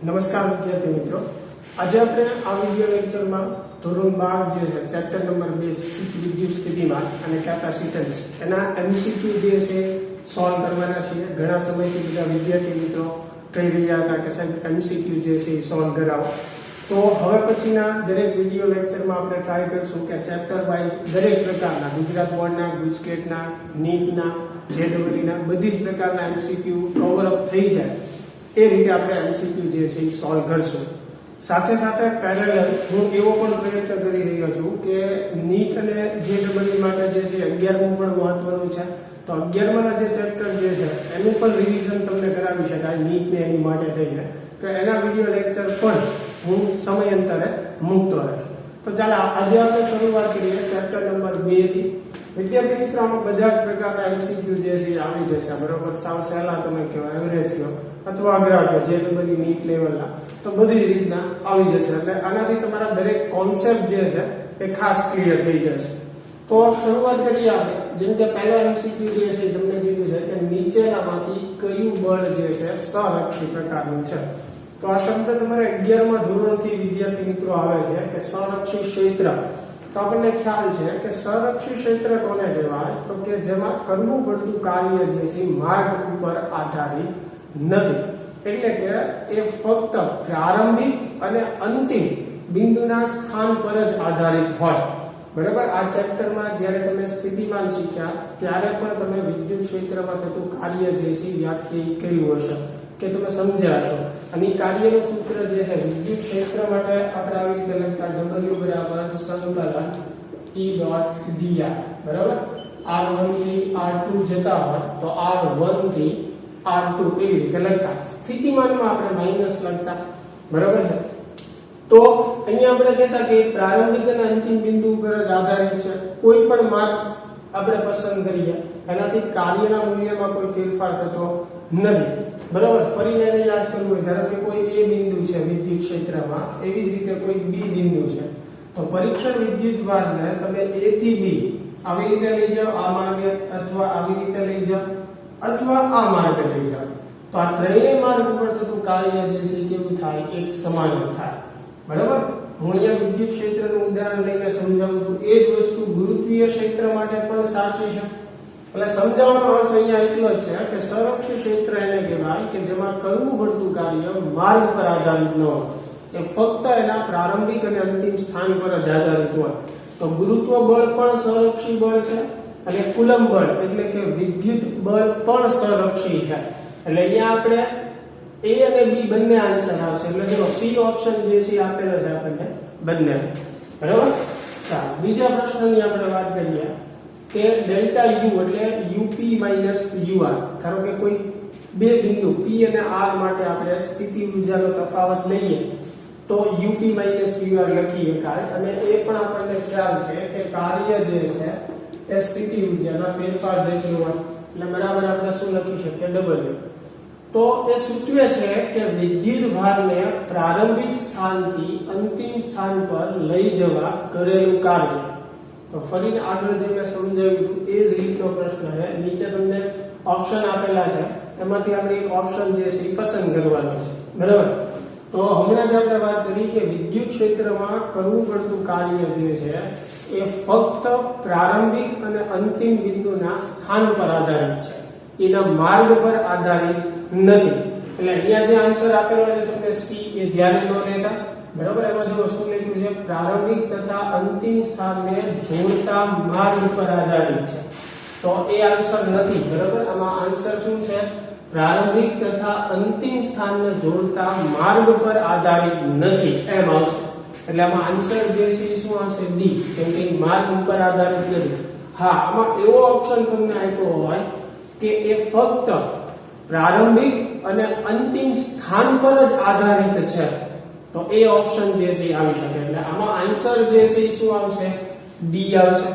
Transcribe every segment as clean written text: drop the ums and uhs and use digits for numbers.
નમસ્કાર વિદ્યાર્થી મિત્રો, આજે આપણે આ વિડિયો લેક્ચરમાં ધોરણ 12 જે છે ચેપ્ટર નંબર 2 સ્થિત વિદ્યુત સ્થિતિમાન અને કેપેસિટન્સ એના MCQ જે છે સોલ્વ કરવાના છે। ઘણા સમયથી બધા વિદ્યાર્થી મિત્રો કહી રહ્યા હતા કે સાહેબ MCQ જે છે એ સોલ્વ કરાવો, તો હવે પછીના દરેક વિડિયો લેક્ચરમાં આપણે ટ્રાય કરીશું કે ચેપ્ટર વાઇઝ દરેક પ્રકારના ગુજરાત બોર્ડના, ગુજકેટના, નીટના, JEE ના બધી જ પ્રકારના MCQ કવર અપ થઈ જાય એ રીતે આપણે MCQ જે છે એ સોલ્વ કરશું। સાથે સાથે પેરેલલ હું એવો પણ પ્રયત્ન કરી રહ્યો છું કે નીટ અને JEE માટે જે છે 11મું પણ મહત્વનું છે, તો 11માના જે ચેપ્ટર જે છે એનું પણ રિવિઝન તમને કરાવી શકાય નીટ ને એની માટે થઈને, તો એના વિડિયો લેક્ચર પણ હું સમયાંતરે મૂકતો રહીશ। તો ચાલો આજે આપણે શરૂઆત કરીએ ચેપ્ટર નંબર 2 થી। વિદ્યાર્થી મિત્રો, આમાં બધા જ પ્રકારના MCQ જે છે આવી જશે, બરોબર। સાવ સહેલા તમે કહો, એવરેજ કહો અથવા અઘરા કહો, JEE નીટ લેવલના, તો બધી રીતના આવી જશે। એટલે આનાથી તમારા દરેક કોન્સેપ્ટ જે છે એ ખાસ ક્લિયર થઈ જશે। તો શરૂઆત કરીએ આપણે। જેમ કે પહેલો MCQ જે છે તમને કીધું છે કે નીચેનામાંથી કયું બળ જે છે સહરક્ષી પ્રકારનું છે। તો આ શબ્દ તમારે 11મા ધોરણથી વિદ્યાર્થી મિત્રો આવે છે કે સંરક્ષી ક્ષેત્ર। તો આપણને ખ્યાલ છે કે સંરક્ષી ક્ષેત્ર કોને કહેવાય, તો કે જેમાં કરવું પડતું કાર્ય જે છે માર્ગ ઉપર આધારિત નથી, એટલે કે એ ફક્ત પ્રારંભિક અને અંતિમ બિંદુના સ્થાન પર જ આધારિત હોય, બરાબર। આ ચેપ્ટરમાં જ્યારે તમે સ્થિતિમાન શીખ્યા ત્યારે પણ તમે વિદ્યુત ક્ષેત્રમાં થતું કાર્ય જે છે વ્યાખ્યાયિત કર્યું હશે કે તમે સમજ્યા છો। અને કાર્યનું સૂત્ર જે છે વિદ્યુત ક્ષેત્ર માટે આપણે આવી રીતે લખતા W બરાબર સંકલન E ડોટ dr, બરાબર। R1 થી R2 જતા હોય તો R1 થી R2 એવી રીતે લખતા, સ્થિતિમાનમાં આપણે માઈનસ લખતા, બરાબર છે। તો અહીંયા આપણે કહેતા કે પ્રારંભિક અને અંતિમ બિંદુ ઉપર જ આધારિત છે, કોઈ પણ માર્ગ આપણે પસંદ કરીએ એનાથી કાર્યના મૂલ્યમાં કોઈ ફેરફાર થતો નથી, બરાબર। ફરીને એને યાદ કરવું હોય, ધારો કે કોઈ A બિંદુ છે વિદ્યુત ક્ષેત્રમાં, એવી જ રીતે કોઈ B બિંદુ છે, તો પરીક્ષણ વિદ્યુત ભારને તમે A થી B આવી રીતે લઈ જાઓ આ માર્ગે, અથવા આવી રીતે લઈ જાઓ, અથવા આ માર્ગે લઈ જાઓ, તો આ ત્રણેય માર્ગ ઉપર થતું કાર્ય જે છે કેવું થાય, એક સમાન થાય, બરાબર। હું અહીંયા વિદ્યુત ક્ષેત્રનું ઉદાહરણ લઈને સમજાવું છું, એ જ વસ્તુ ગુરુત્વીય ક્ષેત્ર માટે પણ સાચી છે। એટલે સમજાવવાનો અર્થ અહીંયા એટલો જ છે કે સંરક્ષી ક્ષેત્ર એને કહેવાય કે જેમાં કરવું પડતું કાર્ય માર્ગ પર આધારિત ન હોય, એ ફક્ત એના પ્રારંભિક અને અંતિમ સ્થાન પર જ આધારિત હોય। તો ગુરુત્વ બળ પણ સંરક્ષી બળ છે અને કુલંબ બળ એટલે કે વિદ્યુત બળ પણ સંરક્ષી છે। એટલે અહીંયા આપણે A અને B બંને આન્સર આવશે, એટલે જો C ઓપ્શન જે છે આપેલો છે આપણને બંને, બરાબર। ચાલો બીજા પ્રશ્નની આપણે વાત કરીએ કે ડેલ્ટા U એટલે UP UR, ધારો કે કોઈ બે બિંદુ P અને R માટે આપણે સ્થિતિ ઊર્જાનો તફાવત લઈએ તો UP UR લખીએ કાય, અને એ પણ આપણને ખ્યાલ છે કે કાર્ય જે છે એ સ્થિતિ ઊર્જાના ફેરફાર જેટલું હોય, એટલે બરાબર આપણે શું લખી શકીએ, W। તો એ સૂચવે છે કે વિદ્યુત ભારને પ્રારંભિક સ્થાનથી અંતિમ સ્થાન પર લઈ જવા કરેલું કાર્ય। તો ફરીને આગળ જે મેં સમજાવ્યું એ જ રીતનો પ્રશ્ન છે, નીચે તમને ઓપ્શન આપેલા છે, એમાંથી આપણે એક ઓપ્શન જે છે એ પસંદ કરવાનો છે, બરાબર। તો હમણાં જ આપણે વાત કરી કે વિદ્યુત ક્ષેત્રમાં કરવું પડતું કાર્ય જે છે એ ફક્ત પ્રારંભિક અને અંતિમ બિંદુના સ્થાન પર આધારિત છે, એના માર્ગ પર આધારિત નથી। એટલે અહીંયા જે આન્સર આપેલો છે તમને C એ ધ્યાને ન લેતા, બરાબર। એમાં જો શું લખ્યું છે, પ્રારંભિક તથા અંતિમ સ્થાનને જોડતા માર્ગ પર આધારિત છે, તો એ આન્સર નથી, બરાબર। આમાં આન્સર શું છે, પ્રારંભિક તથા અંતિમ સ્થાનને જોડતા માર્ગ પર આધારિત નથી એમ આવશે। એટલે આમાં આન્સર જે છે શું આવશે, D, કેમ કે માર્ગ ઉપર આધારિત નથી। હા, આમાં એવો ઓપ્શન તમને આપ્યો હોય કે એ ફક્ત પ્રારંભિક અને અંતિમ સ્થાન પર જ આધારિત છે, તો એ ઓપ્શન જે છે આવી શકે। એટલે આમાં આન્સર જે છે શું આવશે, D આવશે।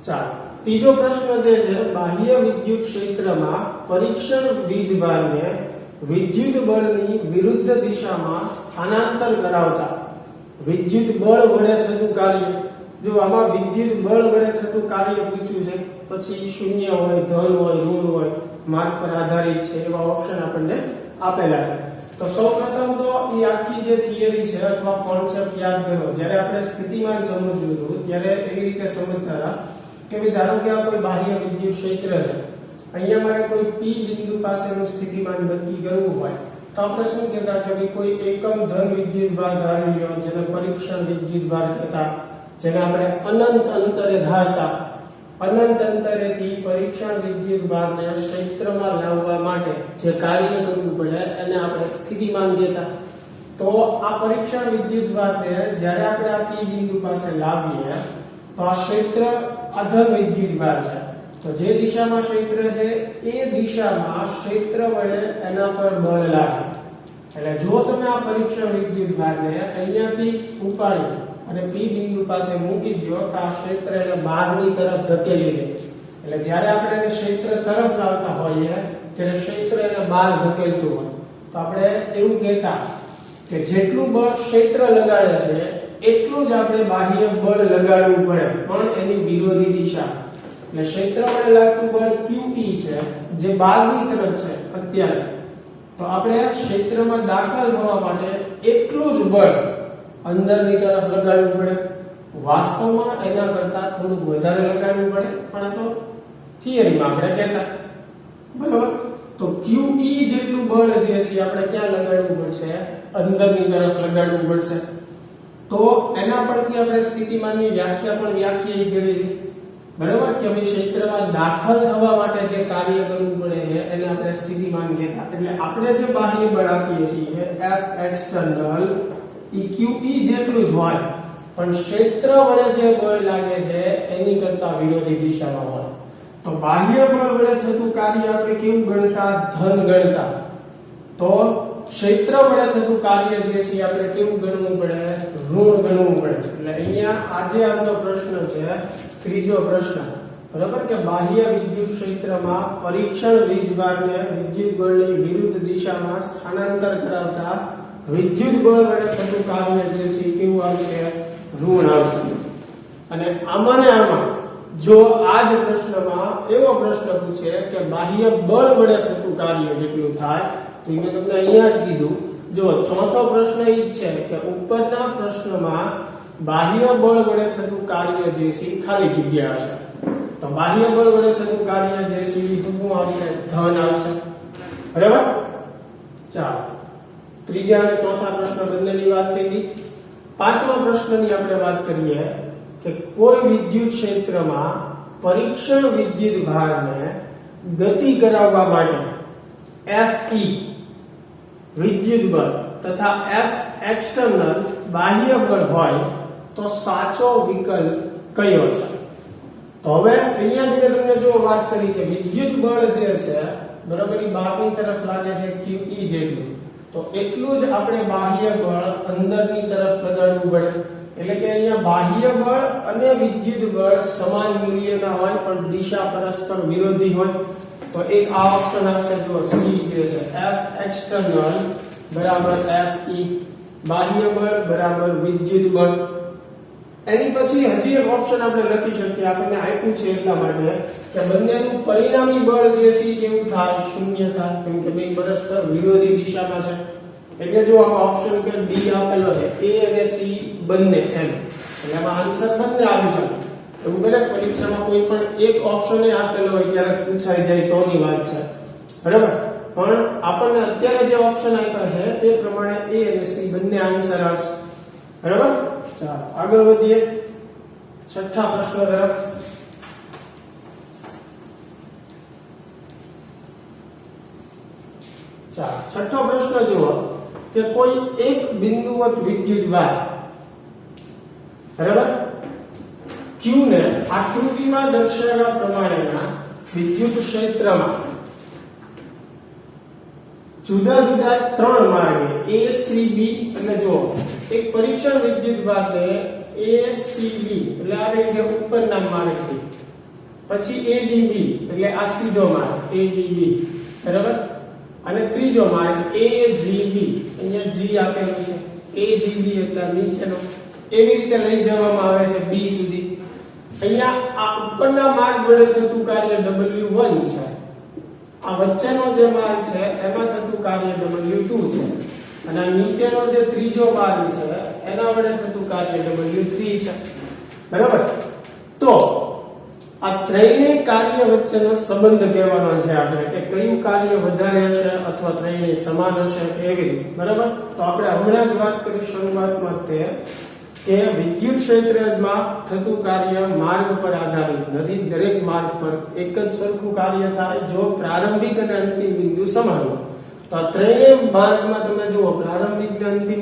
ચાલો ત્રીજો પ્રશ્ન જે છે, બાહ્ય વિદ્યુત ક્ષેત્રમાં પરીક્ષણ વીજભારને વિદ્યુત બળની વિરુદ્ધ દિશામાં સ્થાનાંતર કરાવતા વિદ્યુત બળ વડે થતું કાર્ય। જો આમાં વિદ્યુત બળ વડે થતું કાર્ય પૂછ્યું છે, પછી શૂન્ય હોય, ધન હોય, ઋણ હોય, માર્ગ પર આધારિત છે એવા ઓપ્શન આપણને આપેલા છે। તો સૌપ્રથમ તો એ આખી જે થિયરી છે અથવા કોન્સેપ્ટ યાદ કરો. જ્યારે આપણે સ્થિતિમાન સમજવું હતું ત્યારે એવી રીતે સમજતા હતા કે ભાઈ ધારો કે આ કોઈ બાહ્ય વિદ્યુત ક્ષેત્ર છે, અહીંયા મારે કોઈ P બિંદુ પાસેનું સ્થિતિમાન નક્કી કરવું હોય તો આપણે શું કહેતા કે ભાઈ કોઈ એકમ ધન વિદ્યુત ભાર ધારી લ્યો, જેને પરીક્ષણ વિદ્યુત ભાર કહેતા, જેને આપણે અનંત અંતરે ધારતા. અનંત અંતરેથી પરીક્ષણ વિદ્યુત ભારને ક્ષેત્રમાં લાવવા માટે જે કાર્ય કરવું પડે એને આપણે સ્થિતિમાન કહેતા. તો આ પરીક્ષણ વિદ્યુત ભારને જ્યારે આપણે આ P બિંદુ પાસે લાવીએ તો આ ક્ષેત્ર અધર વિદ્યુત ભાર છે. તો જે દિશામાં ક્ષેત્ર છે એ દિશામાં ક્ષેત્ર વડે એના પર બળ લાગે. એટલે જો તમે આ પરીક્ષણ વિદ્યુત ભારને અહીંયાથી ઉપાડી અને P બિંદુ પાસે મૂકી દો તો આ ક્ષેત્ર એને બહારની તરફ ધકેલી દે. એટલે જ્યારે આપણે એને ક્ષેત્ર તરફ લાવતા હોઈએ ત્યારે ક્ષેત્ર એને બહાર ધકેલતું હોય. તો આપણે એવું કહેતા કે જેટલું બળ ક્ષેત્ર લગાડે છે એટલું જ આપણે બાહ્ય બળ લગાડવું પડે, પણ એની વિરોધી દિશા. એટલે ક્ષેત્ર વડે લાગતું બળ QE છે જે બહારની તરફ છે અત્યારે. તો આપણે ક્ષેત્રમાં દાખલ થવા માટે એટલું જ બળ અંદરની તરફ લગાડવું પડે. વાસ્તવમાં એના કરતા થોડું વધારે લગાડવું પડે, પણ આ તો થિયરીમાં આપણે કહેતા. બરાબર. તો QE જેટલું બળ જે છે આપણે ક્યાં લગાડવું પડશે? અંદરની તરફ લગાડવું પડશે. તો એના પરથી આપણે સ્થિતિમાનની વ્યાખ્યા પણ વ્યાખ્યાયિત કરી. બરાબર કે ભાઈ ક્ષેત્રમાં દાખલ થવા માટે જે કાર્ય કરવું પડે છે એને આપણે સ્થિતિમાન કહેતા. એટલે આપણે જે બાહ્ય બળ આપીએ છીએ F external QE જેટલું જ હોય, પણ ક્ષેત્ર વડે જે બળ લાગે છે એની કરતા વિરોધી દિશામાં હોય. તો બાહ્ય બળ વડે થતું કાર્ય આપણે કેવું ગણતા? ધન ગણતા. તો ક્ષેત્ર વડે થતું કાર્ય જે છે આપણે કેવું ગણવું પડે? ઋણ ગણવું પડે. એટલે અહીંયા આજે આપણો પ્રશ્ન છે ત્રીજો પ્રશ્ન. બરાબર કે બાહ્ય વિદ્યુત ક્ષેત્રમાં પરીક્ષણ વીજભારને વિદ્યુત બળની વિરુદ્ધ દિશામાં સ્થાનાંતર કરાવતા વિદ્યુત બળ વડે થતું કાર્ય જે છે કેવું આવશે? ઋણ આવશે. અને આમાં ને આમાં જો આ જ પ્રશ્નમાં એવો પ્રશ્ન પૂછે કે બાહ્ય બળ વડે થતું કાર્ય કેટલું થાય, તો મેં તમને અહીંયા જ કીધું. જો ચોથો પ્રશ્ન એ છે કે ઉપરના પ્રશ્નમાં બાહ્ય બળ વડે થતું કાર્ય જે છે ખાલી જગ્યા હશે. તો બાહ્ય બળ વડે થતું કાર્ય જે છે શું આવશે? ધન આવશે. બરાબર. ચાલો, ત્રીજા અને ચોથા પ્રશ્ન બંનેની વાત થઈ ગઈ. પાંચમા પ્રશ્નની આપણે વાત કરીએ કે કોઈ વિદ્યુત ક્ષેત્રમાં પરીક્ષણ વિદ્યુત ભારને ગતિ કરાવવા માટે Fe વિદ્યુત બળ તથા F external બાહ્ય બળ હોય તો સાચો વિકલ્પ કયો છે? તો હવે અહીંયા જ મેં તમને જો વાત કરી કે વિદ્યુત બળ જે છે બરાબર એ બહારની તરફ લાગે છે QE જેટલું, તો એટલું જ આપણે બાહ્ય બળ અંદરની તરફ લગાડવું પડે. એટલે કે અહીંયા બાહ્ય બળ અને વિદ્યુત બળ સમાન મૂલ્યના હોય પણ દિશા પરસ્પર વિરોધી હોય. તો એક આ ઓપ્શન આવશે, જો C જે છે F external બરાબર Fe બાહ્ય બળ બરાબર વિદ્યુત બળ. એની પછી હજી એક ઓપ્શન આપણે લખી શકીએ, આપણને આપ્યું છે એટલા માટે કે બંનેનું પરિણામી બળ જે છે કેવું થાય? શૂન્ય થાય, કેમ કે બે પરસ્પર વિરોધી દિશામાં છે. એટલે જો આમાં ઓપ્શન કે D આપેલો છે A અને C બંને એમ, એટલે આમાં આન્સર બંને આવી શકે. એવું બને પરીક્ષામાં કોઈ પણ એક ઓપ્શન એ આપેલો હોય ત્યારે પૂછાઈ જાય તોની વાત છે. બરાબર. પણ આપણને અત્યારે જે ઓપ્શન આપ્યા છે એ પ્રમાણે A અને C બંને આન્સર આવશે. બરાબર. ચાલો આગળ વધીએ છઠ્ઠા પ્રશ્ન તરફ. ચાલો છઠ્ઠો પ્રશ્ન જુઓ કે કોઈ એક બિંદુવત વિદ્યુત ભાર બરાબર Q ને આકૃતિમાં દર્શાવ્યા પ્રમાણેના વિદ્યુત ક્ષેત્રમાં જુદા જુદા ત્રણ માર્ગે A C B અને જો એક પરીક્ષણ વિદ્યુત ભારને ACB એટલે આ રીતે ઉપરના માર્ગથી, પછી ADB એટલે આ સીધો માર્ગ ADB બરાબર, અને ત્રીજો માર્ગ AGB અહીંયા G આપેલું છે AGB એટલે નીચેનો, એવી રીતે લઈ જવામાં આવે છે B સુધી. અહીંયા આ ઉપરના માર્ગ વડે થતું કાર્ય W1 છે, આ વચ્ચેનો જે માર્ગ છે એમાં થતું કાર્ય W2 છે. અને આ નીચેનો જે ત્રીજો માર્ગ છે એના વડે થતું કાર્ય W3 છે, બરાબર. તો આ ત્રણેય કાર્ય વચ્ચેનો સંબંધ કહેવાનો છે આપણે કે કયું કાર્ય વધારે હશે અથવા ત્રણેય સમાન હશે એવી રીતે, બરાબર. તો આપણે હમણાં જ વાત કરી શરૂઆતમાં તે કે વિદ્યુત ક્ષેત્રમાં થતું કાર્ય માર્ગ પર આધારિત નથી. દરેક માર્ગ પર એક જ સરખું કાર્ય થાય જો પ્રારંભિક અને અંતિમ બિંદુ સમાન હોય. તો આ ત્રણેય માર્ગમાં તમે જુઓ પ્રારંભિક અને અંતિમ,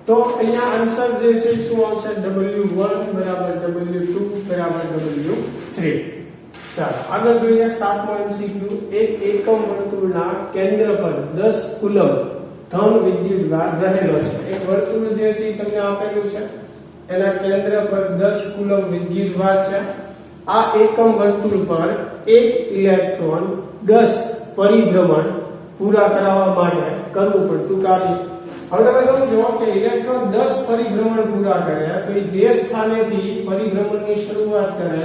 તો અહીંયા આન્સર જે છે શું આવશે? W1 બરાબર W2 બરાબર W3. ચાલો આગળ જોઈએ 7મો MCQ. એક એકમ વર્તુળના કેન્દ્ર પર 10 કુલમ ધન વિદ્યુતભાર રહેલો છે. એક વર્તુળ જે છે તમને આપેલું છે, એના કેન્દ્ર પર 10 કુલમ વિદ્યુતભાર છે. આ એકમ વર્તુળ પર એક ઇલેક્ટ્રોન 10 પરિભ્રમણ પૂરા કરાવવા માટે કરવું પડતું કાર્ય. હવે તમે સમજો કે ઇલેક્ટ્રોન 10 પરિભ્રમણ પૂરા કરે તો એ જે સ્થાનેથી પરિભ્રમણની શરૂઆત કરે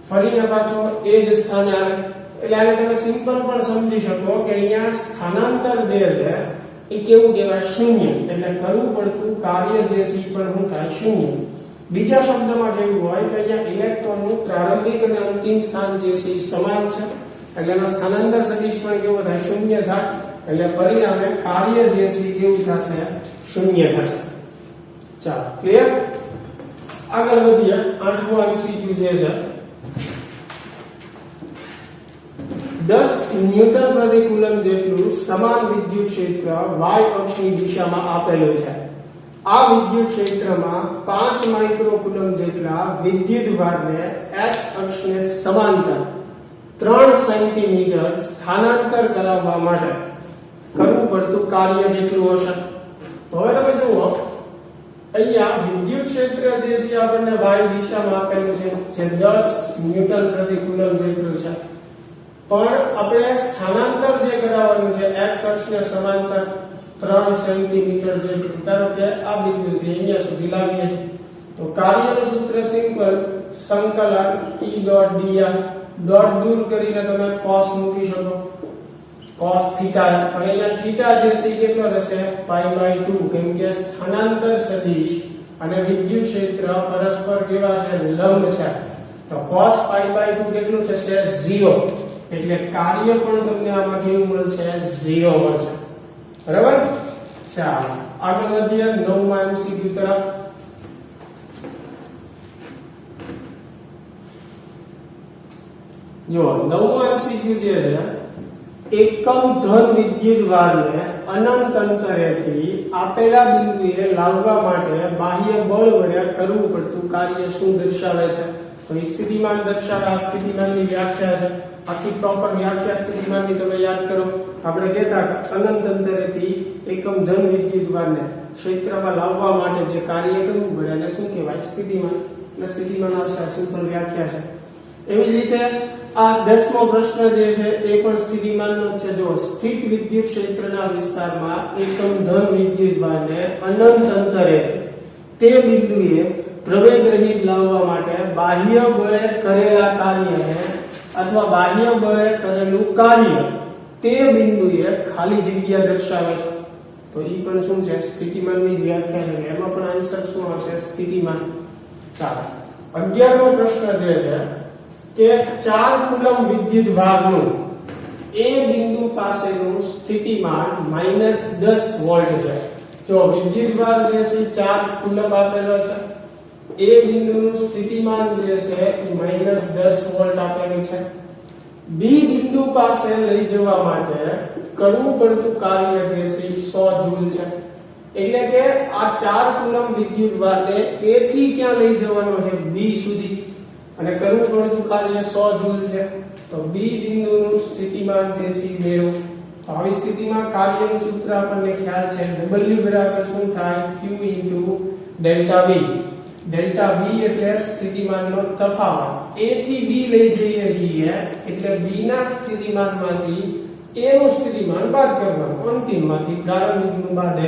ફરીને પાછો એ જ સ્થાને આવે. એટલે આને તમે સિમ્પલ પણ સમજી શકો કે અહીંયા સ્થાનાંતર જે છે એ કેવું કહેવાય? શૂન્ય. એટલે કરવું પડતું કાર્ય જે છે પણ શું થાય? શૂન્ય. બીજા શબ્દમાં કેવું હોય કે અહીંયા ઇલેક્ટ્રોનનું પ્રારંભિક અને અંતિમ સ્થાન જે છે એ સમાન છે, એટલે એનો સ્થાનાંતર સદિશ પણ કેવો થાય? શૂન્ય થાય. એટલે પરિણામે કાર્ય જે છે કેવું થશે? શૂન્ય થશે. ચાલો ક્લિયર. આગળ વધીએ 8મો MCQ જે છે 10 ન્યૂટન પ્રતિ કુલમ જેટલું સમાન વિદ્યુત ક્ષેત્ર y અક્ષની દિશામાં આપેલું છે. આ વિદ્યુત ક્ષેત્રમાં 5 માઇક્રોકુલમ જેટલા વિદ્યુતભારને x અક્ષને સમાંતર 3 સેન્ટીમીટર સ્થાનાંતર કરાવવા માટે કરવું પડતું કાર્ય કેટલું હશે? તો હવે તમે જુઓ અહીંયા વિદ્યુત ક્ષેત્ર જે છે આપણને y દિશામાં આપેલું છે જે 10 ન્યૂટન પ્રતિ કુલમ જેટલું છે, પણ આપણે સ્થાનાંતર જે કરાવવાનું છે x અક્ષને સમાંતર 3 સેન્ટીમીટર જેટલું. ધારો કે આ બિંદુથી અહીંયા સુધી લાવીએ છીએ તો કાર્યનું સૂત્ર સિમ્પલ સંકલન E ડોટ dr ડોટ દૂર કરીને તમે cos મૂકી શકો, cos થીટા. અને અહીંયા થીટા જે છે કેટલો રહેશે? π/2, કેમ કે સ્થાનાંતર સદિશ અને વિદ્યુત ક્ષેત્ર પરસ્પર કેવા છે? લંબ છે. તો cos π/2 કેટલું થશે? 0. એટલે કાર્ય પણ તમને આમાં કેવું મળશે? 0 મળશે. બરાબર. ચાલો આગળ વધીએ 9મા MCQ તરફ. જો 9મો MCQ જે છે એકમ ધન વિદ્યુતભારને અનંત અંતરેથી આપેલા બિંદુએ લાવવા માટે બાહ્ય બળ વડે કરવું પડતું કાર્ય શું દર્શાવે છે? તો સ્થિતિમાન દર્શાવે. આ સ્થિતિમાનની વ્યાખ્યા છે. આખી પ્રોપર વ્યાખ્યા સ્થિતિમાનની તમે યાદ કરો. આપણે કહેતા અનંત અંતરેથી એકમ ધન વિદ્યુતભારને ક્ષેત્રમાં લાવવા માટે જે કાર્ય કરવું પડે એને શું કહેવાય? સ્થિતિમાન. એટલે સ્થિતિમાન આવશે. સિમ્પલ વ્યાખ્યા છે. એવી જ રીતે આ 10મો પ્રશ્ન જે છે એ પણ સ્થિતિમાનનો છે. જો સ્થિત વિદ્યુત ક્ષેત્રના વિસ્તારમાં એકમ ધન વિદ્યુતભારને અનંત અંતરેથી તે બિંદુએ પ્રવેગ રહિત લાવવા માટે બાહ્ય બળે કરેલા કાર્યને અથવા બાહ્ય બળે કરેલું કાર્ય તે બિંદુએ ખાલી જગ્યા દર્શાવે છે. તો એ પણ શું છે? સ્થિતિમાનની વ્યાખ્યા છે. એમાં પણ આન્સર શું આવશે? સ્થિતિમાન. ચાલો 11મો પ્રશ્ન જે છે કે 4 કુલમ વિદ્યુતભારનું એ બિંદુ પાસેનું સ્થિતિમાન -10 વોલ્ટ છે. જો વિદ્યુતભાર જે છે 4 કુલમ આપેલો છે, એ બિંદુનું સ્થિતિમાન જે છે એ -10 વોલ્ટ આપેલું છે. બી બિંદુ પાસે લઈ જવા માટે કરવું પડતું કાર્ય જે છે એ 100 જૂલ છે. એટલે કે આ 4 કુલમ વિદ્યુતભારને એ થી ક્યાં લઈ જવાનો છે? બી સુધી. અને કરવું પડતું કાર્ય 100 જૂલ છે. તો બી બિંદુનું સ્થિતિમાન જે છે મેળવો. તો આવી સ્થિતિમાં કાર્યનું સૂત્ર આપણને ખ્યાલ છે. W બરાબર શું થાય? Q delta V. Delta V એટલે સ્થિતિમાનનો તફાવત. A થી B લઈ જઈએ છીએ એટલે B ના સ્થિતિમાનમાંથી A નું સ્થિતિમાન બાદ કરવાનું. અંતિમમાંથી પ્રારંભિકનું બાદ.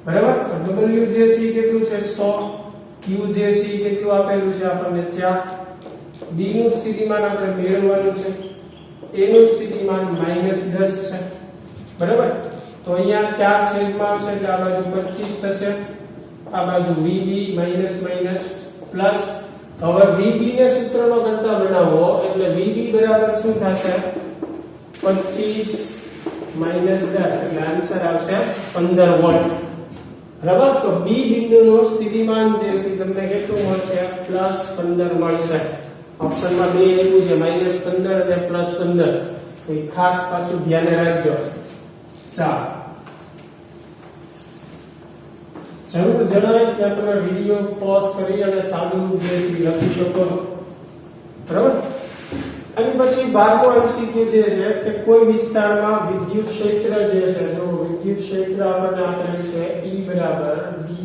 બરાબર. તો W જે છે કેટલું છે? 100. Q જે છે કેટલું આપેલું છે આપણને? 4. B નું સ્થિતિમાન આપણે મેળવવાનું છે. A નું સ્થિતિમાન -10 છે. બરાબર. તો અહીંયા 4 છેદમાં આવશે એટલે આ બાજુ 25 થશે, આ બાજુ VB માઈનસ માઈનસ પ્લસ. હવે VB ને સૂત્રનો કરતા બનાવો એટલે VB બરાબર શું થશે 25 માઈનસ 10 એટલે આન્સર આવશે 15 વોલ્ટ. બરાબર. તો B બિંદુનો સ્થિતિમાન જે છે તમને કેટલું મળશે +15 મળશે. ઓપ્શનમાં 2 આપ્યું છે -15 અને +15, તો એ ખાસ પાછું ધ્યાન રાખજો. ચાલો જરૂર જણાય ત્યાં તમે વિડિયો પોઝ કરી અને સાદું જે લખી શકો. બરાબર. અને પછી 12મો MCQ જે છે કે કોઈ વિસ્તારમાં વિદ્યુત ક્ષેત્ર જે છે, જો વિદ્યુત ક્ષેત્ર આપણને આપેલું છે E બરાબર dy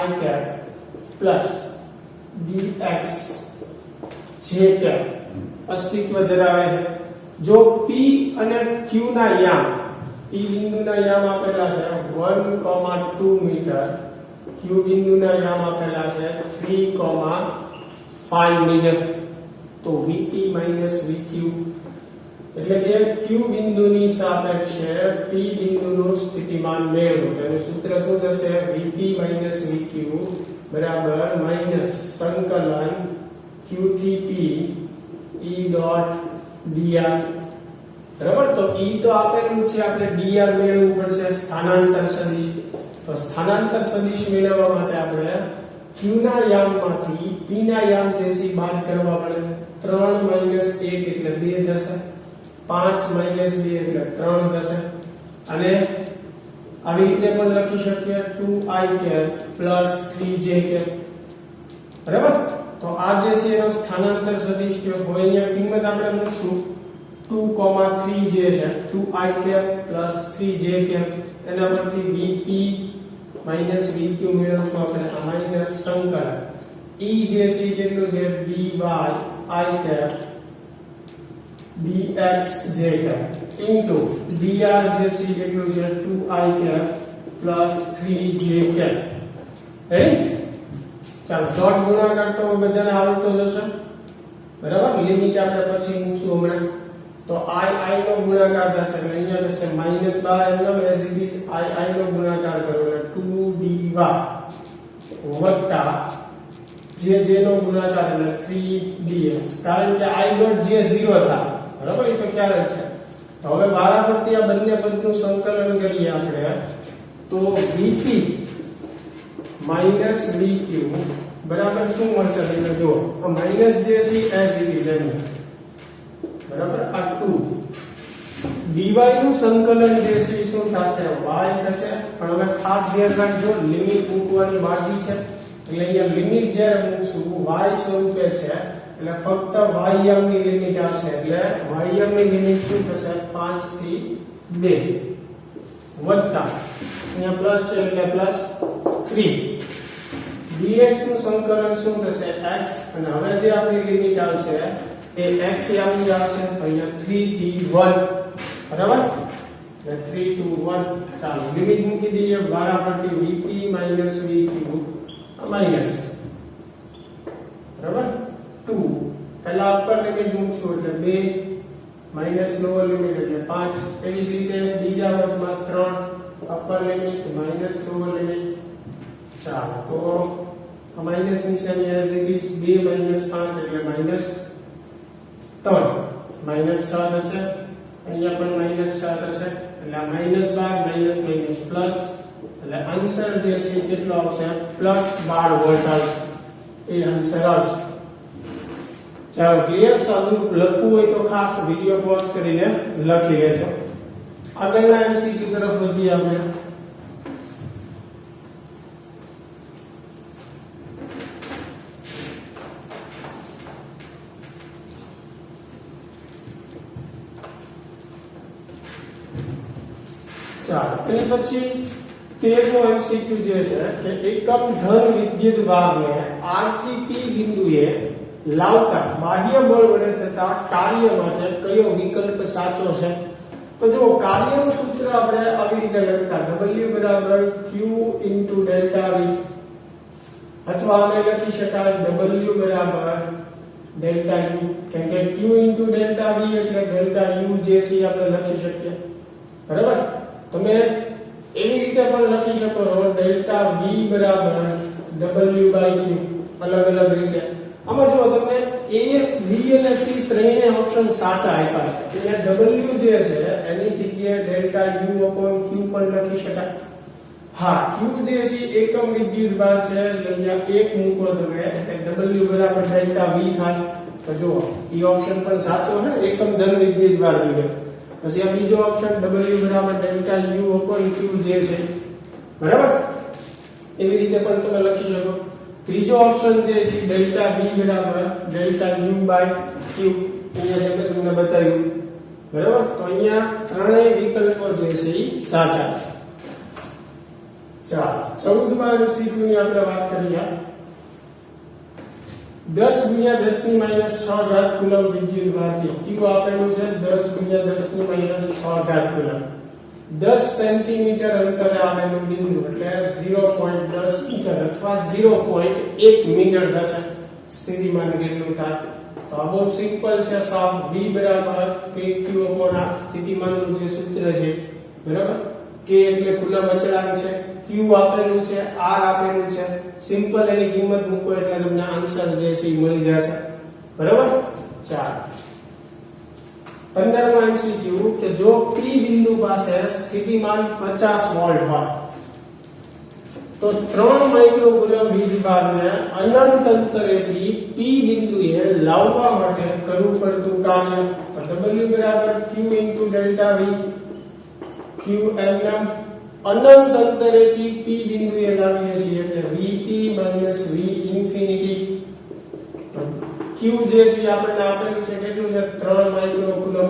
I cap plus dx j cap અસ્તિત્વ ધરાવે છે. જો P અને Q ના યામ, P બિંદુના યામ આપેલા છે 1,2 મીટર, Q બિંદુના યામ આપેલા છે 3,5 મીટર. તો VP VQ એટલે કે Q બિંદુની સાપેક્ષે P બિંદુનું સ્થિતિમાન મેળવો. તેનું સૂત્ર શું થશે? VP VQ બરાબર માઈનસ સંકલન Q થી P E ડોટ dr. બરાબર. તો E તો આપેલું છે, આપણે dr મેળવવું પડશે, સ્થાનાંતર સદિશ. તો સ્થાનાંતર સદિશ મેળવવા માટે આપણે Q ના યામમાંથી P ના યામ જે છે બાદ કરવા પડે. 3 - 1 એટલે 2 થશે, 5 - 2 એટલે 3 થશે. અને આવી રીતે પણ લખી શકીએ 2i cap plus 3j cap. બરાબર. તો આ જે છે એનો સ્થાનાંતર સદિશ થયો. હવે અહીંયા કિંમત આપણે મૂકશું 2,3 જે છે 2i cap plus 3j cap. એના પરથી VP VQ મેળવશું આપણે. આ માઈનસ સંકલન E જે છે કેટલું છે dy I cap dx j cap into dr જે છે કેટલું છે 2i cap plus 3j cap. Ready. ચાલો ડોટ ગુણાકાર તો બધાને આવડતો જ હશે. બરાબર. લિમિટ આપણે પછી મૂકશું હમણાં. તો I નો ગુણાકાર થશે એટલે અહીંયા થશે -12 એમ એઝ ઇટ ઇઝ I નો ગુણાકાર કરો એટલે 2dy વત્તા j નો ગુણાકાર એટલે 3dx. કારણ કે I ડોટ j 0 થાય. બરાબર. એ તો ક્યારે છે. તો હવે વારાફરતી આ બંને પદનું સંકલન કરીએ આપણે. તો VP VQ બરાબર શું મળશે તમને જુઓ. આ માઈનસ જે છે એઝ ઇટ ઇઝ એમ. બરાબર. આ 2 dy નું સંકલન જે છે શું થશે y થશે. પણ હવે ખાસ ધ્યાન રાખજો લિમિટ મૂકવાની બાકી છે. એટલે અહીંયા લિમિટ જ્યારે મૂકશું y સ્વરૂપે છે એટલે ફક્ત y યામની લિમિટ આવશે. એટલે y યામની લિમિટ શું થશે 5 થી 2 વત્તા અહીંયા પ્લસ છે એટલે પ્લસ 3 dx નું સંકલન શું થશે x. અને હવે જે આપણી લિમિટ આવશે એ x યામની આવશે. તો અહીંયા 3 થી 1. બરાબર. એટલે 3 to 1. ચાલો લિમિટ મૂકી દઈએ. વારાફરતી VP VQ માઈનસ બરાબર 2. પહેલા અપર લિમિટ મૂકશું એટલે 2 માઈનસ લોઅર લિમિટ એટલે 5. એવી જ રીતે બીજા પદમાં 3 upper limit minus lower limit. ચાલો તો માઈનસ નિશાની એઝ ઇટ ઇઝ 2 - 5 એટલે -3 -6 થશે. અહીંયા પણ -4 થશે એટલે આ -12 - પ્લસ એટલે આન્સર જે છે કેટલો આવશે +12 વોલ્ટ આવશે. એ આન્સર આવશે. ચાલો ક્લિયર. સાદું લખવું હોય તો ખાસ વિડિયો પોઝ કરીને લખી લેજો. આગળના MCQ તરફ વધીએ આપણે. ચાલો એની પછી 13મો MCQ જે છે કે એકમ ધન વિદ્યુત ભારને R થી P બિંદુએ લાવતા બાહ્ય બળ વડે થતા કાર્ય માટે કયો વિકલ્પ સાચો છે? તો જો કાર્યનું સૂત્ર આપણે આવી રીતે લખતા W બરાબર Q into delta V અથવા આપણે લખી શકાય W બરાબર delta U. કેમ કે Q into delta V એટલે delta U જે છે આપણે લખી શકીએ. બરાબર. તમે એવી રીતે પણ લખી શકો છો ડેલ્ટા V બરાબર W/Q, અલગ અલગ રીતે. આમાં જો તમને A, B અને C ત્રણેય ઓપ્શન સાચા આપ્યા છે. એટલે W જે છે એની જગ્યાએ ડેલ્ટા U/Q પણ લખી શકાય. હા, Q જે છે એકમ વિદ્યુતભાર છે, એટલે અહીંયા 1 મૂકો તમે એટલે W બરાબર ડેલ્ટા V થાય. તો જો એ ઓપ્શન પણ સાચો છે, એકમ ધન વિદ્યુતભાર વિગત. પછી આ બીજો ઓપ્શન W બરાબર ડેલ્ટા U/Q જે છે, બરાબર, એવી રીતે પણ તમે લખી શકો. ત્રીજો ઓપ્શન જે છે ડેલ્ટા V બરાબર ડેલ્ટા U/Q, અહીંયા જે મેં તમને બતાવ્યું, બરાબર. તો અહીંયા ત્રણેય વિકલ્પો જે છે એ સાચા છે. ચાલો 14મા MCQ ની આપણે વાત કરીએ. 10 × 10⁻6 કુલમ વિદ્યુતભારથી Q આપેલું છે 10 × 10⁻6 કુલમ. 10 સેન્ટીમીટર અંતરે આવેલું બિંદુ એટલે 0.10 મીટર અથવા 0.1 મીટર થશે. સ્થિતિમાન કેટલું થાય? તો આ બહુ સિમ્પલ છે સાવ. V બરાબર kQ/r સ્થિતિમાનનું જે સૂત્ર છે, બરાબર. K એટલે કુલમ અચળાંક છે, Q આપેલું છે, R આપેલું છે. સિમ્પલ એની કિંમત મૂકો એટલે તમને આન્સર જે છે એ મળી જશે, બરાબર. ચાલો 15મા MCQ કે જો P બિંદુ પાસે સ્થિતિમાન 50 વોલ્ટ હોય તો 3 માઇક્રોકુલમ વીજભારને અનંત અંતરેથી P બિંદુએ લાવવા માટે કરવું પડતું કાર્ય. તો W બરાબર Q * ડેલ્ટા V. Q એમ અનંત અંતરેથી P બિંદુએ લાવીએ છીએ એટલે VT - V ઇન્ફિનિટી. તો Q જે છે આપણને આપેલું છે કેટલું છે 3 માઇક્રોકુલમ.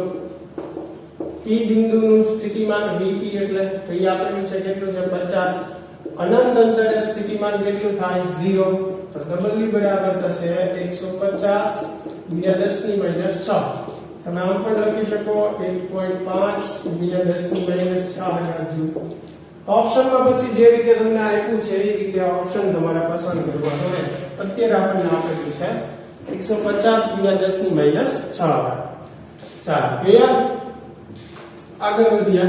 P બિંદુનું સ્થિતિમાન VT એટલે તો એ આપેલું છે કેટલું છે 50. અનંત અંતરે સ્થિતિમાન કેટલું થાય 0. તો W બરાબર થશે 150 × 10⁻6. તમે આમ પણ લખી શકો 1.5 × 10⁻6 જૂલ. તો ઓપ્શનમાં પછી જે રીતે તમને આપ્યું છે એ રીતે ઓપ્શન તમારે પસંદ કરવાનો છે. અત્યારે આપણને આપેલું છે 150 × 10⁻6. ચાલો ક્લિયર, આગળ વધીએ.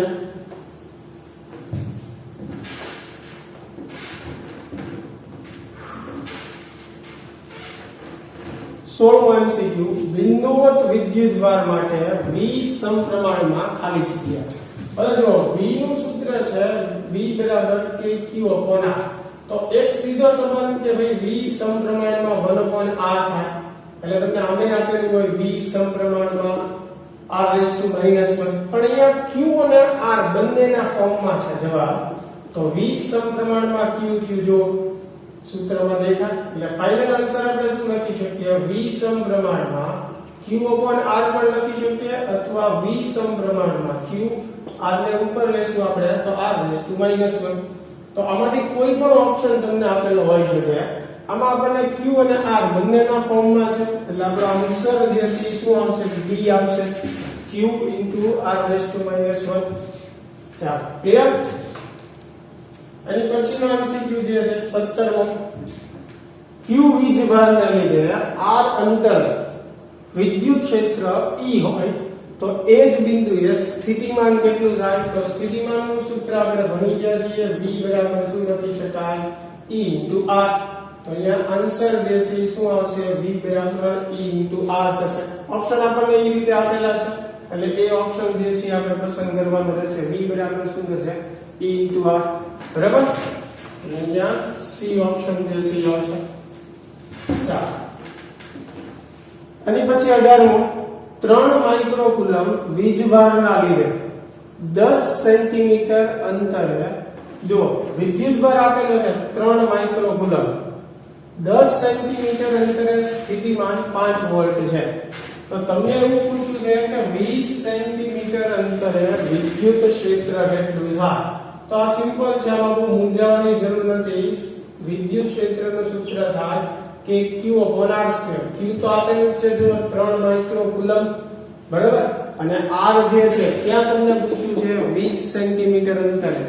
MCQ બિંદુવત વિદ્યુતભાર માટે V સમપ્રમાણમાં ખાલી જગ્યા. હવે જો V નું સૂત્ર છે V બરાબર kQ/r. તો એક સીધો સંબંધ કે ભાઈ V સમપ્રમાણમાં 1/r થાય. એટલે તમને આમે આપેલું હોય V સમપ્રમાણમાં r⁻⁻1. પણ અહીંયા Q અને R બંનેના ફોર્મમાં છે જવાબ. તો V સમપ્રમાણમાં Q જો સૂત્રમાં દેખાય એટલે ફાઇનલ આન્સર આપણે શું લખી શકીએ? V સમપ્રમાણમાં Q/r પણ લખી શકીએ અથવા V સમપ્રમાણમાં Q, R ને ઉપર લેશું આપણે તો r⁻⁻1. તો આમાંથી કોઈ પણ ઓપ્શન તમને આપેલો હોઈ શકે. આમાં આપણને Q અને R બંનેના ફોર્મમાં છે એટલે આપણો આન્સર જે છે શું આવશે? D આવશે, Q * r⁻⁻1. ચાલો ક્લિયર. એની પછીનો MCQ જે છે 17મો. Q વીજભારને લીધે R અંતરે વિદ્યુત ક્ષેત્ર E હોય તો એ જ બિંદુએ સ્થિતિમાન કેટલું થાય? તો સ્થિતિમાનનું સૂત્ર આપણે ભણી ગયા છીએ. V બરાબર શું લખી શકાય? E * R. તો અહીંયા આન્સર જે છે શું આવશે? V બરાબર E * R થશે. ઓપ્શન આપણને એ રીતે આપેલા છે એટલે એ ઓપ્શન જે છે આપણે પસંદ કરવાનો રહેશે. V બરાબર શું થશે? E * R. બરાબર. અહીંયા C ઓપ્શન જે છે આવશે. ચાલો અને પછી 18મો 3 માઇક્રોકુલમ વીજભારના લીધે 10 સેન્ટીમીટર અંતરે જો વિદ્યુતભાર આપેલો છે 3 માઇક્રોકુલમ, 10 સેન્ટીમીટર અંતરે સ્થિતિમાન 5 વોલ્ટ છે. તો તમને એવું પૂછ્યું છે કે 20 સેન્ટીમીટર અંતરે વિદ્યુત ક્ષેત્ર કેટલું થાય? તો આ સિમ્પલ છે, આમાં બહુ મૂંઝાવાની જરૂર નથી. વિદ્યુત ક્ષેત્રનું સૂત્ર થાય કે Q/r². Q તો આપેલું છે જો 3 માઇક્રોકુલમ, બરાબર. અને R જે છે ત્યાં તમને પૂછ્યું છે 20 સેન્ટીમીટર અંતરે.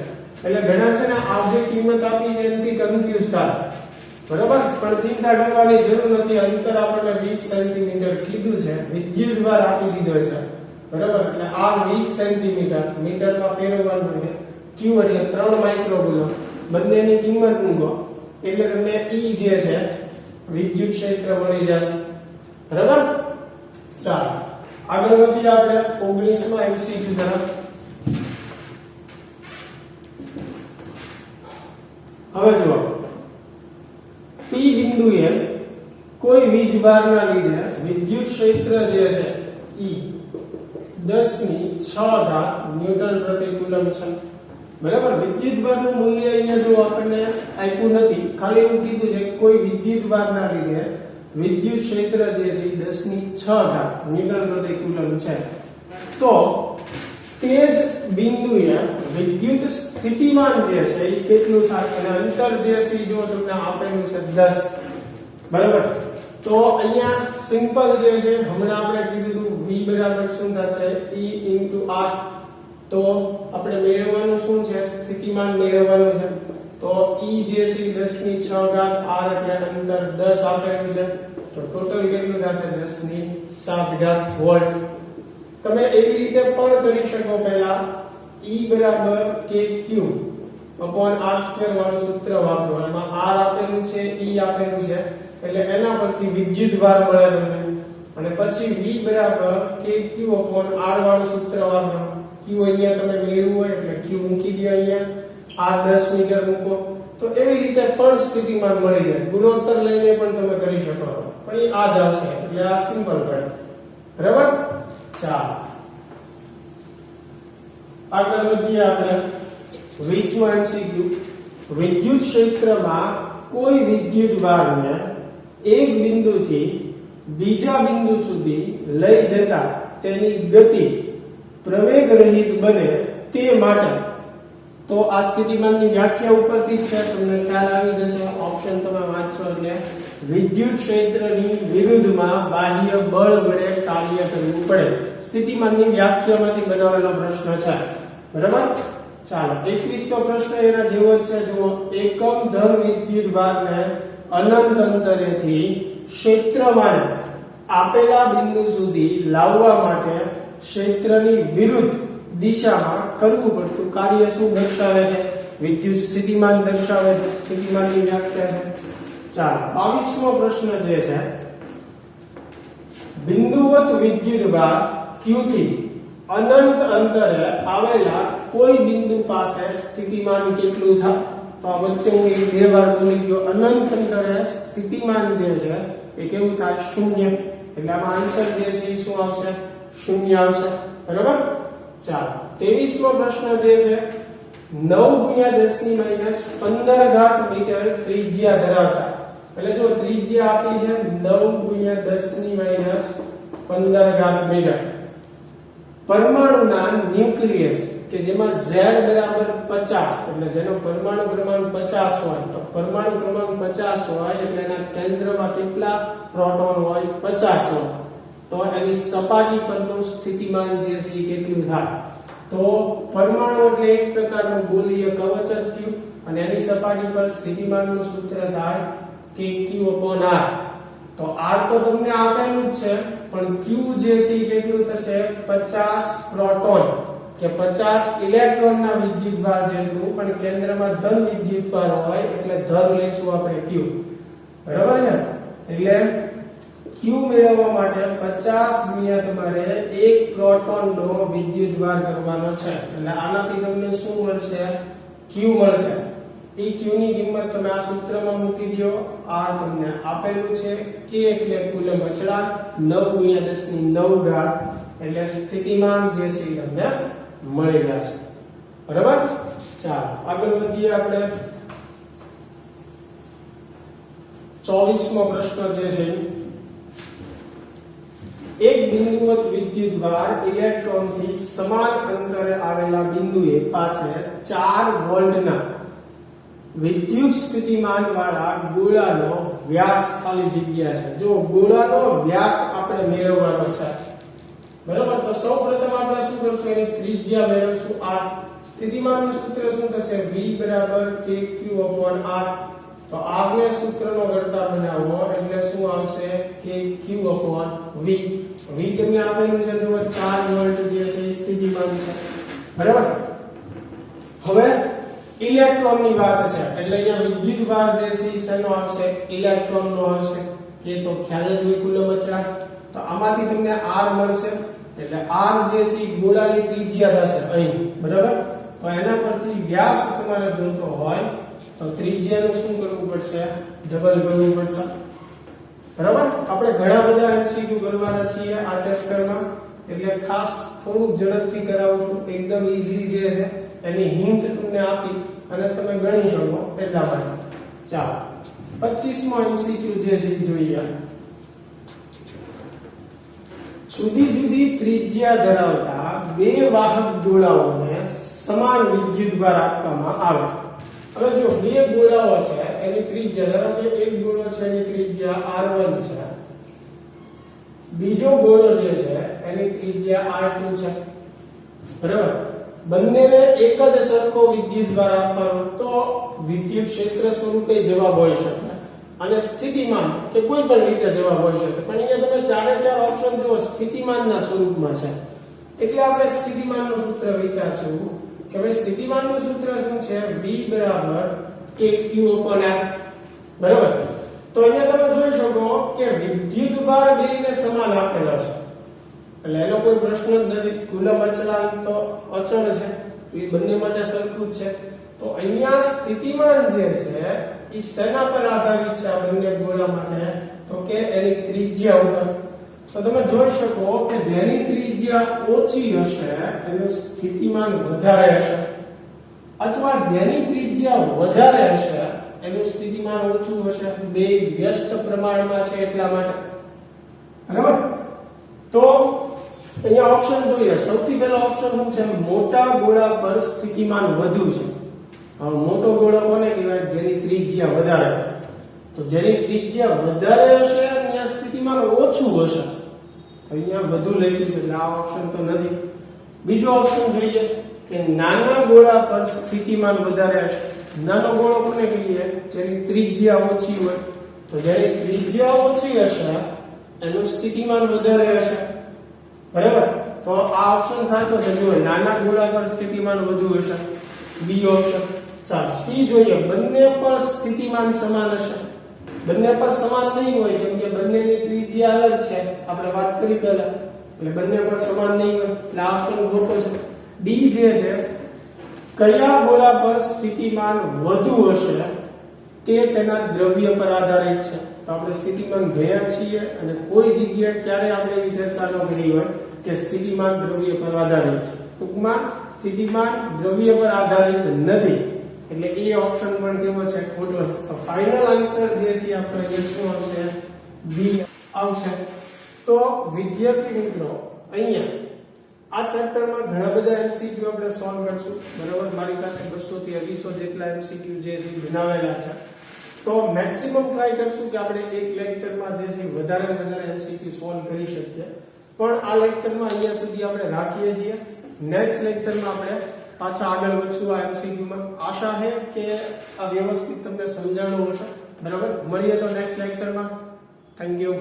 એટલે ઘણા છે ને આ જે કિંમત આપી છે એનાથી કન્ફ્યુઝ થાય, બરાબર. પણ ચિંતા કરવાની જરૂર નથી. અંતર આપણને 20 સેન્ટીમીટર કીધું છે, વિદ્યુતભાર આપી દીધો છે, બરાબર. એટલે R 20 સેન્ટીમીટર, મીટરમાં ફેરવવાનું છે Q એટલે 3 માઇક્રોકુલમ, બંનેની કિંમત મૂકો એટલે તમને E જે છે વિદ્યુત ક્ષેત્ર મળી જશે. બરાબર? ચાલો આગળ વધીએ આપણે 19મા MCQ તરફ. હવે જુઓ, P બિંદુએ કોઈ વીજભારના લીધે વિદ્યુત ક્ષેત્ર જે છે E 10⁶ ન્યૂટન પ્રતિ કુલમ છે. બરાબર? વિદ્યુતભારનું મૂલ્ય અહીંયા જો આપણને આપ્યું નથી, ખાલી એવું કીધું છે કોઈ વિદ્યુતભારના લીધે વિદ્યુત ક્ષેત્ર જે છે 10⁶ ન્યૂટન પ્રતિ કુલમ છે. તો તે જ બિંદુએ વિદ્યુત સ્થિતિમાન જે છે એ કેટલું થાય અને અંતર જે છે જો તમને આપેલું છે 10. બરાબર? તો અહીંયા સિમ્પલ જે છે હમણાં આપણે કીધું હતું V બરાબર શું થશે E * R. તો આપણે મેળવવાનું શું છે? સ્થિતિમાન મેળવવાનું છે. તો E જે છે 10⁶ R એટલે અંતર 10 આપેલું છે. તો ટોટલ કેટલું થશે? 10⁷ વોલ્ટ. તમે એવી રીતે પણ કરી શકો, પહેલા E બરાબર kQ r² વાળું સૂત્ર વાપરો. એમાં R આપેલું છે, E આપેલું છે, એટલે એના પરથી વિદ્યુતભાર મળે તમને. અને પછી V બરાબર kQ r વાળું સૂત્ર વાપરો. Q અહીંયા તમે મેળવ્યું હોય એટલે Q મૂકી દો, અહીંયા R 10 મીટર મૂકો. તો એવી રીતે પણ સ્થિતિમાન મળી જાય. ગુણોત્તર લઈને પણ તમે કરી શકો, પણ એ આ જ આવશે એટલે આ સિમ્પલ પડે. બરાબર? ચાલો આગળ વધીએ આપણે 20મા MCQ. વિદ્યુત ક્ષેત્રમાં કોઈ વિદ્યુતભારને એક બિંદુથી બીજા બિંદુ સુધી લઈ જતા તેની ગતિ પ્રવેગ રહિત બને તે માટે. તો આ સ્થિતિમાનની વ્યાખ્યા ઉપરથી છે, તમને ખ્યાલ આવી જશે. ઓપ્શન તમે વાંચો એટલે વિદ્યુત ક્ષેત્રની વિરુદ્ધમાં બાહ્ય બળ વડે કાર્ય કરવું પડે. સ્થિતિમાનની વ્યાખ્યામાંથી બનાવેલો પ્રશ્ન છે. બરાબર? ચાલો 21મો પ્રશ્ન એના જેવો જ છે. જુઓ, એકમ ધન વિદ્યુતભારને અનંત અંતરેથી ક્ષેત્રમાન આપેલા બિંદુ સુધી લાવવા માટે ક્ષેત્રની વિરુદ્ધ દિશામાં કરવું પડતું કાર્ય શું દર્શાવે છે? વિદ્યુત સ્થિતિમાન દર્શાવે છે. સ્થિતિમાનની વ્યાખ્યા છે. ચાલો 22મો પ્રશ્ન જે છે, બિંદુવત વિદ્યુતભાર Q થી અનંત અંતરે આવેલા કોઈ બિંદુ પાસે સ્થિતિમાન કેટલું થાય? તો આ વચ્ચે હું એક બે વાર બોલી ગયો. અનંત અંતરે સ્થિતિમાન જે છે એ કેવું થાય? 0. એટલે આમાં આન્સર જે છે એ શું આવશે? 0 આવશે. બરાબર? ચાલો 23મો પ્રશ્ન જે છે, 9 × 10⁻15 મીટર ત્રિજ્યા ધરાવતા. એટલે જો ત્રિજ્યા આપી છે 9 × 10⁻15 મીટર પરમાણુના ન્યુક્લિયસ કે જેમાં Z બરાબર 50, એટલે જેનો પરમાણુ ક્રમાંક 50 હોય, તો પરમાણુ ક્રમાંક 50 હોય એટલે એના કેન્દ્રમાં કેટલા પ્રોટોન હોય? 50 હોય. તો એની સપાટી પરનું સ્થિતિમાન જે છે એ કેટલું થાય? તો પરમાણુ એટલે એક પ્રકારનું ગોળીય કવચ જ થયું અને એની સપાટી પર સ્થિતિમાનનું સૂત્ર થાય kQ/R. તો R તો તમને આપેલું જ છે, પણ Q જે છે એ કેટલું થશે? 50 પ્રોટોન કે 50 ઇલેક્ટ્રોનના વિદ્યુતભાર જેટલું, પણ કેન્દ્રમાં ધન વિદ્યુતભાર હોય એટલે ધન લઈશું આપણે Q. બરાબર છે? એટલે Q મેળવવા માટે 50 ગુણ્યા તમારે 1 પ્રોટોનનો વિદ્યુતભાર કરવાનો છે. એટલે આનાથી તમને શું મળશે? Q મળશે. એ Q ની કિંમત તમે આ સૂત્રમાં મૂકી દો. R તમને આપેલું છે, K એટલે કુલમ અચળાંક, 9 × 10⁹ એટલે સ્થિતિમાન જે છે એ તમને મળી જશે. બરાબર? ચાલો આગળ વધીએ આપણે 24મો પ્રશ્ન જે છે, એક બિંદુવત વિદ્યુતભાર ઇલેક્ટ્રોનથી સમાન અંતરે આવેલા બિંદુએ પાસે 4 વોલ્ટના વિદ્યુત સ્થિતિમાન વાળા ગોળાનો વ્યાસ ખાલી જગ્યા છે. જો ગોળાનો વ્યાસ આપણે મેળવવાનો છે. બરાબર? તો સૌપ્રથમ આપણે શું કરશું? એની ત્રિજ્યા મેળવશું R. સ્થિતિમાનનું સૂત્ર શું થશે? V = kQ/R. તો R ને સૂત્રનો કરતા બનાવો એટલે શું આવશે? kQ/V. V તમને આપેલું છે જો 4 વોલ્ટ જે છે એ સ્થિતિમાન છે. બરાબર? હવે ઇલેક્ટ્રોનની વાત છે એટલે અહીંયા વિદ્યુત ભાર જે છે એ શેનો આવશે ઇલેક્ટ્રોનનો આવશે એ તો ખ્યાલ જ હોય કુલમ અચળાંક તો આમાંથી તમને r મળશે એટલે r જે છે એ ગોળાની ત્રિજ્યા થશે અહીં બરાબર તો એના પરથી વ્યાસ તમારે જોતો હોય તો ત્રિજ્યાનું શું કરવું પડશે ડબલ કરવું પડશે બરાબર આપણે ઘણા બધા MCQ કરવાના છીએ આ ચેપ્ટરમાં એટલે ખાસ થોડુંક ઝડપથી કરાવું છું એકદમ ઈઝી જે છે એની હિન્ટ તમને આપી અને તમે ગણી શકો એટલા માટે ચાલો 25મો MCQ જે છે એ જોઈએ જુદી જુદી ત્રિજ્યા ધરાવતા બે વાહક ગોળાઓને સમાન વિદ્યુતભાર આપવામાં આવે હવે જો બે ગોળાઓ છે એની ત્રિજ્યા ધારો કે એક ગોળો છે એની ત્રિજ્યા r1 છે બીજો ગોળો જે છે એની ત્રિજ્યા r2 છે બરાબર બંનેને એક જ સરખો વિદ્યુતભાર આપવાનો તો વિદ્યુત ક્ષેત્ર સ્વરૂપે જવાબ હોઈ શકે અને સ્થિતિમાન કે કોઈ પણ રીતે જવાબ હોઈ શકે પણ અહીંયા તમે ચારે ચાર ઓપ્શન જુઓ સ્થિતિમાનના સ્વરૂપમાં છે એટલે આપણે સ્થિતિમાનનું સૂત્ર વિચારશું કે ભાઈ સ્થિતિમાનનું સૂત્ર શું છે V kq/r બરાબર તો અહીંયા તમે જોઈ શકો કે વિદ્યુતભાર બેયને સમાન આપેલો છે એટલે એનો કોઈ પ્રશ્ન જ નથી કુલમ અચળાંક તો અચળ છે એ બંને માટે સરખું જ છે તો અહીંયા સ્થિતિમાન જે છે એ શેના પર આધારિત છે આ બંને ગોળા માટે તો કે એની ત્રિજ્યા ઉપર તો તમે જોઈ શકો કે જેની ત્રિજ્યા ઓછી હશે એનું સ્થિતિમાન વધારે હશે અથવા જેની ત્રિજ્યા વધારે હશે એનું સ્થિતિમાન ઓછું હશે બે વ્યસ્ત પ્રમાણમાં છે એટલા માટે બરાબર તો અહીંયા ઓપ્શન જોઈએ સૌથી પહેલો ઓપ્શન શું છે મોટા ગોળા પર સ્થિતિમાન વધુ છે હવે મોટો ગોળો કોને કહેવાય જેની ત્રિજ્યા વધારે તો જેની ત્રિજ્યા વધારે હશે ત્યાં સ્થિતિમાન ઓછું હશે અહીંયા વધુ લખ્યું છે એટલે આ ઓપ્શન તો નથી બીજો ઓપ્શન જોઈએ કે નાના ગોળા પર સ્થિતિમાન વધારે હશે નાનો ગોળો કોને કહીએ જેની ત્રિજ્યા ઓછી હોય તો જેની ત્રિજ્યા ઓછી હશે એનું સ્થિતિમાન વધારે હશે બરાબર તો આ ઓપ્શન સાચો છે જો નાના ગોળા પર સ્થિતિમાન વધુ હશે બી ઓપ્શન ચાલો સી જોઈએ બંને પર સ્થિતિમાન સમાન હશે બંને પર સમાન નહીં હોય કેમ કે બંનેની ત્રિજ્યા અલગ છે આપણે વાત કરી પહેલા એટલે બંને પર સમાન નહીં હોય એટલે આ ઓપ્શન ખોટો છે ડી જે છે કયા ગોળા પર સ્થિતિમાન વધુ હશે તે તેના દ્રવ્ય પર આધારિત છે તો આપણે સ્થિતિમાન ભણ્યા છીએ અને કોઈ જગ્યાએ ક્યારે આપણે એવી ચર્ચા ન કરી હોય કે સ્થિતિમાન દ્રવ્ય પર આધારિત છે ટૂંકમાં સ્થિતિમાન દ્રવ્ય પર આધારિત નથી એટલે એ ઓપ્શન પણ કેવો છે ખોટો તો ફાઇનલ આન્સર જે છે આપણો એ શું આવશે બી આવશે તો વિદ્યાર્થી મિત્રો અહીંયા આ ચેપ્ટરમાં ઘણા બધા MCQ આપણે સોલ્વ કરશું બરાબર મારી પાસે 200 થી 250 જેટલા MCQ જે છે બનાવેલા છે તો મેક્સિમમ ટ્રાય કરશું કે આપણે એક લેક્ચરમાં જે છે વધારે MCQ સોલ્વ કરી શકીએ પણ આ લેક્ચરમાં અહીંયા સુધી આપણે રાખીએ છીએ નેક્સ્ટ લેક્ચરમાં આપણે પાછા આગળ વધશું આ MCQ માં આશા છે કે આ વ્યવસ્થિત તમને સમજાણું હશે બરાબર મળીએ તો નેક્સ્ટ લેક્ચરમાં થેન્ક યુ